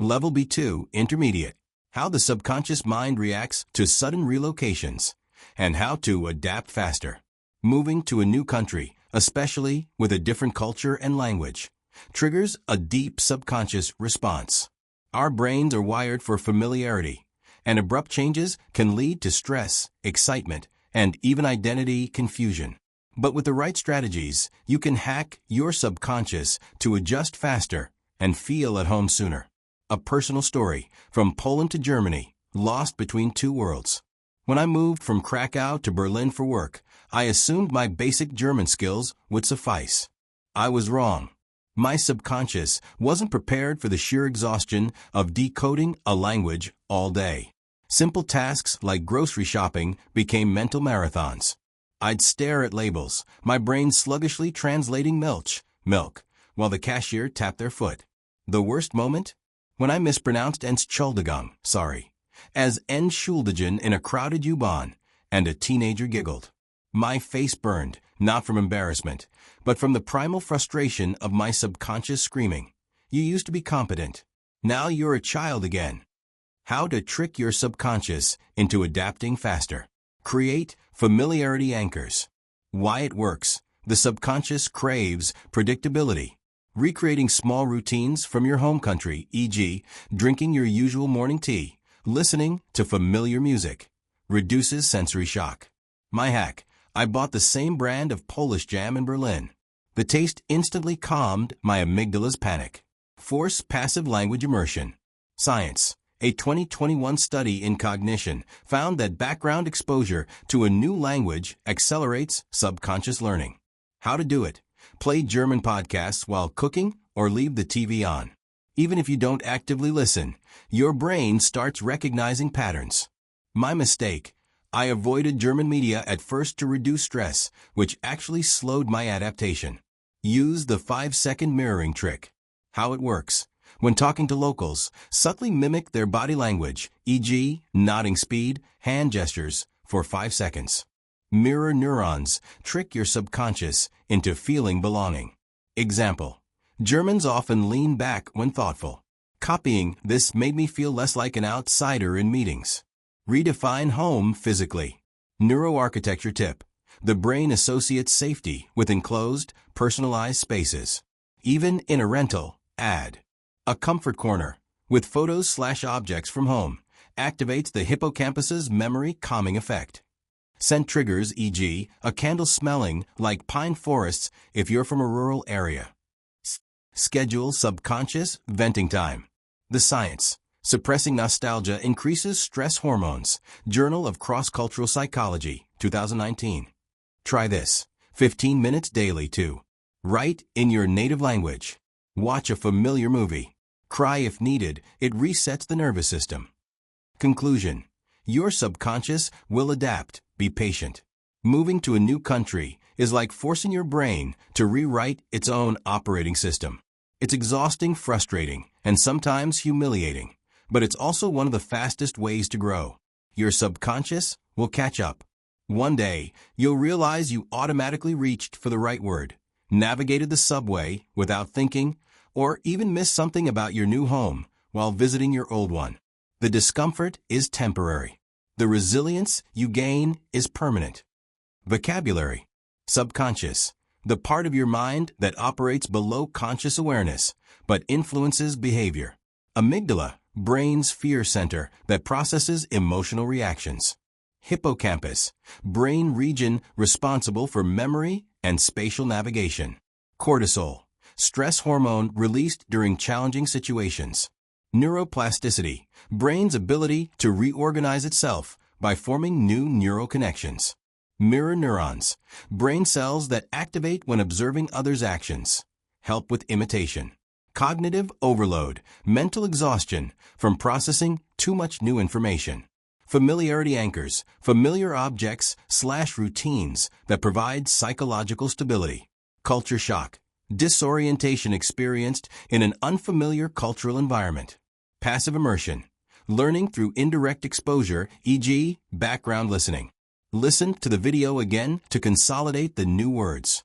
Level B2, Intermediate. How the subconscious mind reacts to sudden relocations, and how to adapt faster. Moving to a new country, especially with a different culture and language, triggers a deep subconscious response. Our brains are wired for familiarity, and abrupt changes can lead to stress, excitement, and even identity confusion. But with the right strategies, you can hack your subconscious to adjust faster and feel at home sooner. A personal story from Poland to Germany, lost between two worlds. When I moved from Krakow to Berlin for work, I assumed my basic German skills would suffice. I was wrong. My subconscious wasn't prepared for the sheer exhaustion of decoding a language all day. Simple tasks like grocery shopping became mental marathons. I'd stare at labels, my brain sluggishly translating milk, while the cashier tapped their foot. The worst moment? When I mispronounced Entschuldigung, as Entschuldigen in a crowded U-Bahn, and a teenager giggled. My face burned, not from embarrassment, but from the primal frustration of my subconscious screaming. You used to be competent. Now you're a child again. How to trick your subconscious into adapting faster. Create familiarity anchors. Why it works. The subconscious craves predictability. Recreating small routines from your home country, e.g., drinking your usual morning tea, listening to familiar music, reduces sensory shock. My hack. I bought the same brand of Polish jam in Berlin. The taste instantly calmed my amygdala's panic. Force passive language immersion. Science. A 2021 study in Cognition found that background exposure to a new language accelerates subconscious learning. How to do it. Play German podcasts while cooking or leave the TV on. Even if you don't actively listen, your brain starts recognizing patterns. My mistake. I avoided German media at first to reduce stress, which actually slowed my adaptation. Use the 5-second mirroring trick. How it works. When talking to locals, subtly mimic their body language, e.g., nodding speed, hand gestures, for 5 seconds. Mirror neurons trick your subconscious into feeling belonging. Example. Germans often lean back when thoughtful. Copying this made me feel less like an outsider in meetings. Redefine home physically. Neuroarchitecture tip. The brain associates safety with enclosed, personalized spaces. Even in a rental, add a comfort corner with photos/objects from home. Activates the hippocampus's memory calming effect. Scent triggers, e.g., a candle smelling like pine forests if you're from a rural area. Schedule subconscious venting time. The science. Suppressing nostalgia increases stress hormones. Journal of Cross-Cultural Psychology, 2019. Try this. 15 minutes daily to write in your native language. Watch a familiar movie. Cry if needed. It resets the nervous system. Conclusion. Your subconscious will adapt. Be patient. Moving to a new country is like forcing your brain to rewrite its own operating system. It's exhausting, frustrating, and sometimes humiliating. But it's also one of the fastest ways to grow. Your subconscious will catch up. One day, you'll realize you automatically reached for the right word, navigated the subway without thinking, or even missed something about your new home while visiting your old one. The discomfort is temporary. The resilience you gain is permanent. Vocabulary. Subconscious. The part of your mind that operates below conscious awareness, but influences behavior. Amygdala. Brain's fear center that processes emotional reactions. Hippocampus, brain region responsible for memory and spatial navigation. Cortisol, stress hormone released during challenging situations. Neuroplasticity, brain's ability to reorganize itself by forming new neural connections. Mirror neurons, brain cells that activate when observing others' actions. Help with imitation. Cognitive overload, mental exhaustion from processing too much new information. Familiarity anchors, familiar objects/routines that provide psychological stability. Culture shock, disorientation experienced in an unfamiliar cultural environment. Passive immersion, learning through indirect exposure, e.g., background listening. Listen to the video again to consolidate the new words.